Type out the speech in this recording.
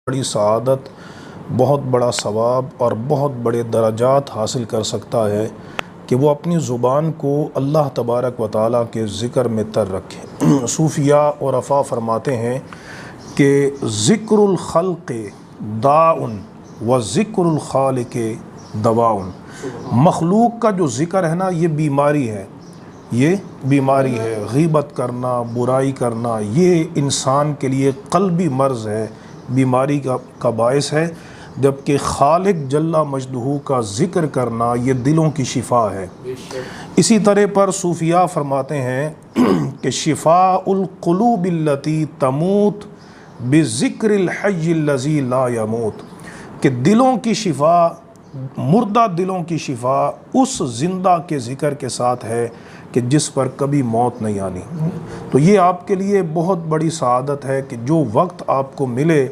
बड़ी सआदत, बहुत बड़ा सवाब और बहुत बड़े दराजात हासिल कर सकता है कि वो अपनी ज़ुबान को अल्लाह तबारक व तआला के ज़िक्र में तर रखे। सूफिया और अफ़ा फरमाते हैं कि ज़िक्रुल खल्क़ दाउन व ज़िक्रुल खालिक़ दवाउन। मखलूक का जो ज़िक्र है ना, ये बीमारी है, ये बीमारी है। ग़ीबत करना, बुराई करना, ये इंसान के लिए क़ल्बी मर्ज़ है, बीमारी का बायस है। जबकि खालिक जल्ला मजदहू का ज़िक्र करना ये दिलों की शिफा है। इसी तरह पर सूफिया फरमाते हैं कि शिफाउल क़ुलूबिल्लती तमूत बिज़िक्रिल हय्यिल लज़ी ला यमूत, कि दिलों की शिफा, मुर्दा दिलों की शिफा उस ज़िंदा के ज़िक्र के साथ है कि जिस पर कभी मौत नहीं आनी। तो ये आपके लिए बहुत बड़ी सआदत है कि जो वक्त आपको मिले